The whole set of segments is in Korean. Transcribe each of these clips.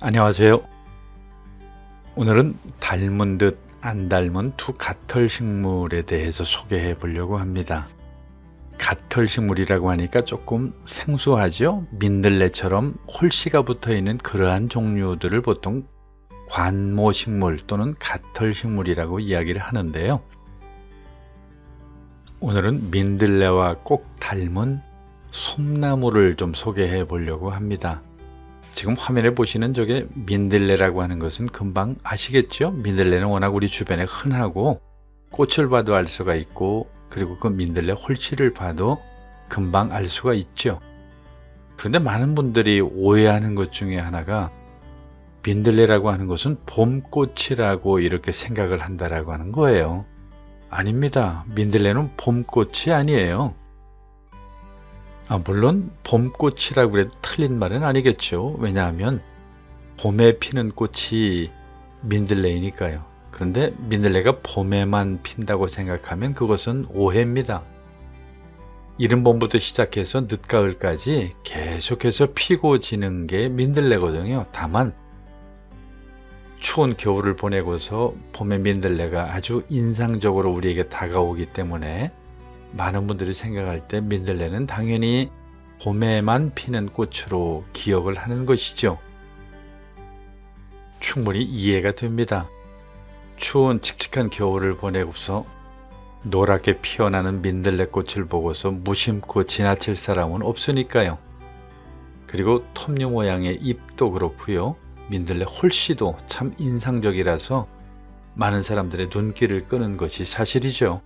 안녕하세요. 오늘은 닮은 듯 안 닮은 두 갓털식물에 대해서 소개해 보려고 합니다. 갓털식물이라고 하니까 조금 생소하죠? 민들레처럼 홀씨가 붙어 있는 그러한 종류들을 보통 관모식물 또는 갓털식물이라고 이야기를 하는데요. 오늘은 민들레와 꼭 닮은 솜나무를 좀 소개해 보려고 합니다. 지금 화면에 보시는 저게 민들레라고 하는 것은 금방 아시겠죠? 민들레는 워낙 우리 주변에 흔하고 꽃을 봐도 알 수가 있고, 그리고 그 민들레 홀씨를 봐도 금방 알 수가 있죠. 그런데 많은 분들이 오해하는 것 중에 하나가 민들레라고 하는 것은 봄꽃이라고 이렇게 생각을 한다라고 하는 거예요. 아닙니다. 민들레는 봄꽃이 아니에요. 물론 봄꽃이라고 해도 틀린 말은 아니겠죠. 왜냐하면 봄에 피는 꽃이 민들레이니까요. 그런데 민들레가 봄에만 핀다고 생각하면 그것은 오해입니다. 이른 봄부터 시작해서 늦가을까지 계속해서 피고 지는 게 민들레거든요. 다만 추운 겨울을 보내고서 봄의 민들레가 아주 인상적으로 우리에게 다가오기 때문에 많은 분들이 생각할 때 민들레는 당연히 봄에만 피는 꽃으로 기억을 하는 것이죠. 충분히 이해가 됩니다. 추운 칙칙한 겨울을 보내고서 노랗게 피어나는 민들레 꽃을 보고서 무심코 지나칠 사람은 없으니까요. 그리고 톱니 모양의 잎도 그렇고요. 민들레 홀씨도 참 인상적이라서 많은 사람들의 눈길을 끄는 것이 사실이죠.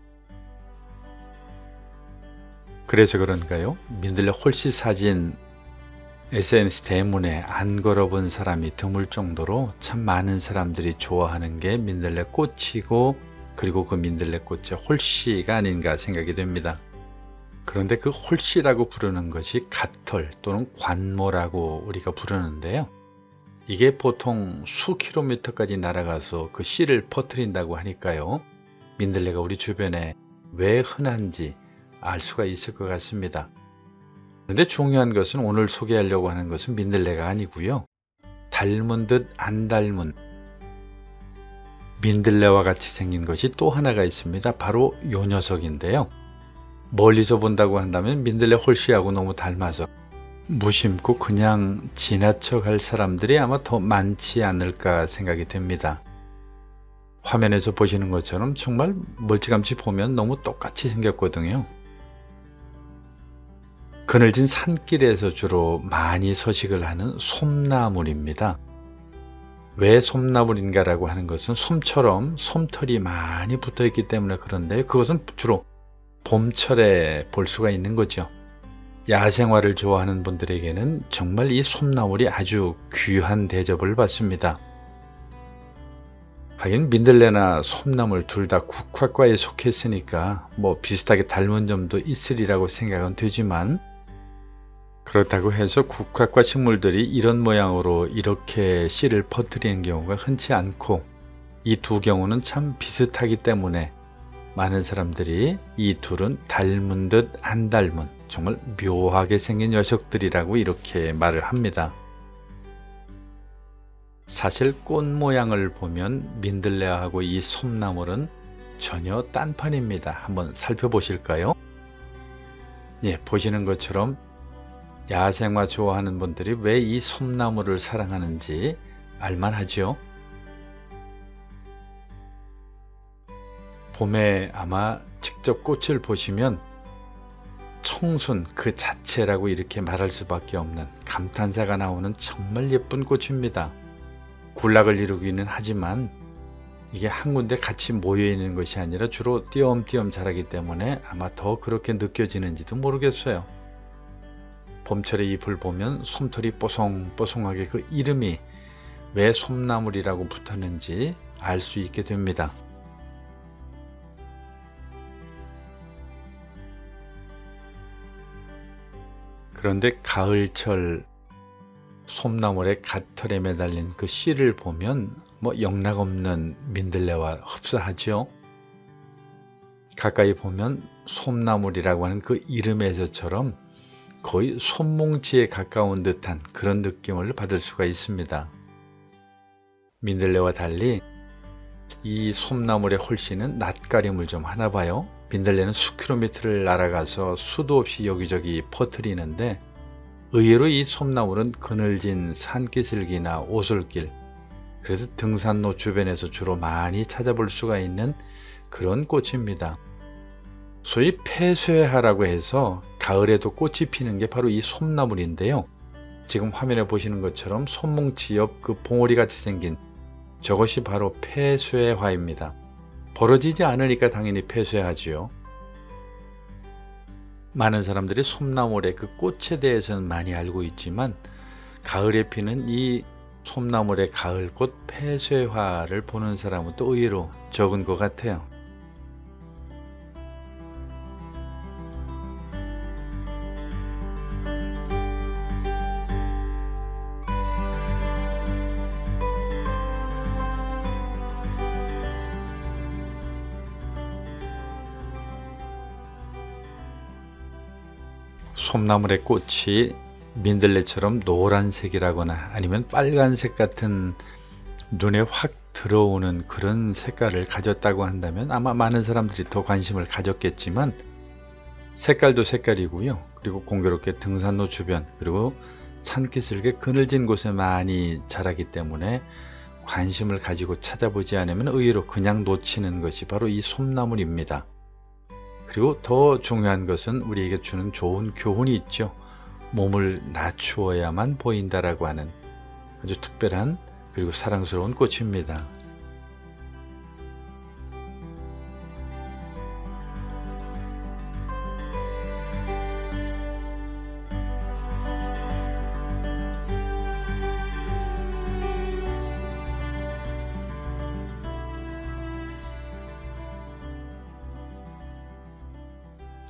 그래서 그런가요? 민들레 홀씨 사진 SNS 때문에 안 걸어본 사람이 드물 정도로 참 많은 사람들이 좋아하는 게 민들레 꽃이고, 그리고 그 민들레 꽃의 홀씨가 아닌가 생각이 됩니다. 그런데 그 홀씨라고 부르는 것이 갓털 또는 관모라고 우리가 부르는데요. 이게 보통 수 킬로미터까지 날아가서 그 씨를 퍼뜨린다고 하니까요. 민들레가 우리 주변에 왜 흔한지 알 수가 있을 것 같습니다. 그런데 중요한 것은 오늘 소개하려고 하는 것은 민들레가 아니고요. 닮은 듯 안 닮은 민들레와 같이 생긴 것이 또 하나가 있습니다. 바로 요 녀석인데요. 멀리서 본다고 한다면 민들레 홀씨하고 너무 닮아서 무심코 그냥 지나쳐 갈 사람들이 아마 더 많지 않을까 생각이 됩니다. 화면에서 보시는 것처럼 정말 멀찌감치 보면 너무 똑같이 생겼거든요. 그늘진 산길에서 주로 많이 서식을 하는 솜나물입니다. 왜 솜나물인가라고 하는 것은 솜처럼 솜털이 많이 붙어 있기 때문에 그런데 그것은 주로 봄철에 볼 수가 있는 거죠. 야생화를 좋아하는 분들에게는 정말 이 솜나물이 아주 귀한 대접을 받습니다. 하긴 민들레나 솜나물 둘 다 국화과에 속했으니까 비슷하게 닮은 점도 있으리라고 생각은 되지만, 그렇다고 해서 국화과 식물들이 이런 모양으로 이렇게 씨를 퍼뜨리는 경우가 흔치 않고, 이 두 경우는 참 비슷하기 때문에 많은 사람들이 이 둘은 닮은 듯 안 닮은 정말 묘하게 생긴 녀석들이라고 이렇게 말을 합니다. 사실 꽃 모양을 보면 민들레하고 이 솜나물은 전혀 딴판입니다. 한번 살펴보실까요? 예, 보시는 것처럼 야생화 좋아하는 분들이 왜 이 솜나물을 사랑하는지 알만하죠? 봄에 아마 직접 꽃을 보시면 청순 그 자체라고 이렇게 말할 수밖에 없는 감탄사가 나오는 정말 예쁜 꽃입니다. 군락을 이루기는 하지만 이게 한 군데 같이 모여 있는 것이 아니라 주로 띄엄띄엄 자라기 때문에 아마 더 그렇게 느껴지는지도 모르겠어요. 봄철의 잎을 보면 솜털이 뽀송뽀송하게 그 이름이 왜 솜나물이라고 붙었는지 알 수 있게 됩니다. 그런데 가을철 솜나물의 갓털에 매달린 그 씨를 보면 영락없는 민들레와 흡사하죠. 가까이 보면 솜나물이라고 하는 그 이름에서처럼 거의 손뭉치에 가까운 듯한 그런 느낌을 받을 수가 있습니다. 민들레와 달리 이 솜나물의 홀씨는 낯가림을 좀 하나 봐요. 민들레는 수킬로미터를 날아가서 수도 없이 여기저기 퍼뜨리는데 의외로 이 솜나물은 그늘진 산기슭이나 오솔길, 그래서 등산로 주변에서 주로 많이 찾아볼 수가 있는 그런 꽃입니다. 소위 폐쇄화라고 해서 가을에도 꽃이 피는 게 바로 이 솜나물인데요. 지금 화면에 보시는 것처럼 손뭉치 옆 그 봉오리 같이 생긴 저것이 바로 폐쇄화입니다. 벌어지지 않으니까 당연히 폐쇄하지요. 많은 사람들이 솜나물의 그 꽃에 대해서는 많이 알고 있지만 가을에 피는 이 솜나물의 가을꽃 폐쇄화를 보는 사람은 또 의외로 적은 것 같아요. 솜나물의 꽃이 민들레처럼 노란색이라거나 아니면 빨간색 같은 눈에 확 들어오는 그런 색깔을 가졌다고 한다면 아마 많은 사람들이 더 관심을 가졌겠지만 색깔도 색깔이고요. 그리고 공교롭게 등산로 주변 그리고 산기슭의 그늘진 곳에 많이 자라기 때문에 관심을 가지고 찾아보지 않으면 의외로 그냥 놓치는 것이 바로 이 솜나물입니다. 그리고 더 중요한 것은 우리에게 주는 좋은 교훈이 있죠. 몸을 낮추어야만 보인다라고 하는 아주 특별한 그리고 사랑스러운 꽃입니다.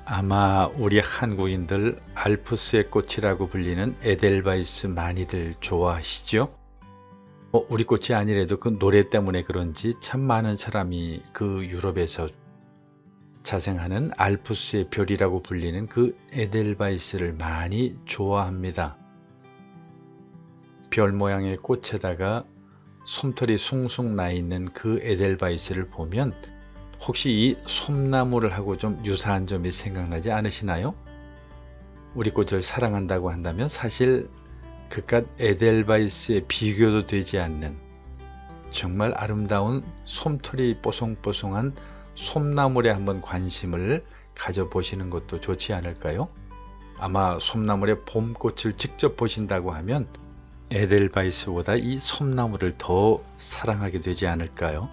아마 우리 한국인들 알프스의 꽃이라고 불리는 에델바이스 많이들 좋아하시죠? 우리 꽃이 아니래도 그 노래 때문에 그런지 참 많은 사람이 그 유럽에서 자생하는 알프스의 별이라고 불리는 그 에델바이스를 많이 좋아합니다. 별 모양의 꽃에다가 솜털이 숭숭 나 있는 그 에델바이스를 보면 혹시 이 솜나물을 하고 좀 유사한 점이 생각나지 않으시나요? 우리 꽃을 사랑한다고 한다면 사실 그깟 에델바이스에 비교도 되지 않는 정말 아름다운 솜털이 뽀송뽀송한 솜나물에 한번 관심을 가져보시는 것도 좋지 않을까요? 아마 솜나물의 봄꽃을 직접 보신다고 하면 에델바이스보다 이 솜나물을 더 사랑하게 되지 않을까요?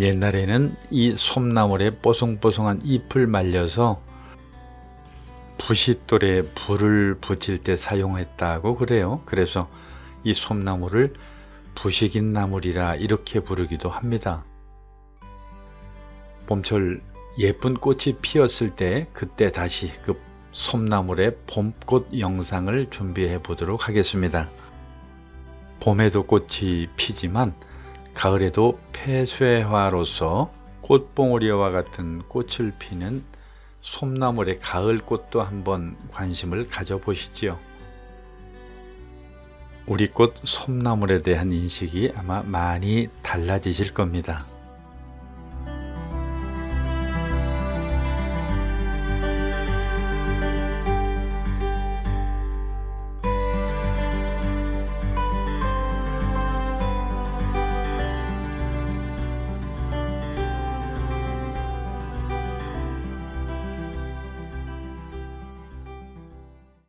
옛날에는 이 솜나물에 뽀송뽀송한 잎을 말려서 부싯돌에 불을 붙일 때 사용했다고 그래요. 그래서 이 솜나물을 부식인 나물이라 이렇게 부르기도 합니다. 봄철 예쁜 꽃이 피었을 때 그때 다시 그 솜나물의 봄꽃 영상을 준비해 보도록 하겠습니다. 봄에도 꽃이 피지만 가을에도 폐쇄화로서 꽃봉오리와 같은 꽃을 피는 솜나물의 가을꽃도 한번 관심을 가져보시지요. 우리 꽃 솜나물에 대한 인식이 아마 많이 달라지실 겁니다.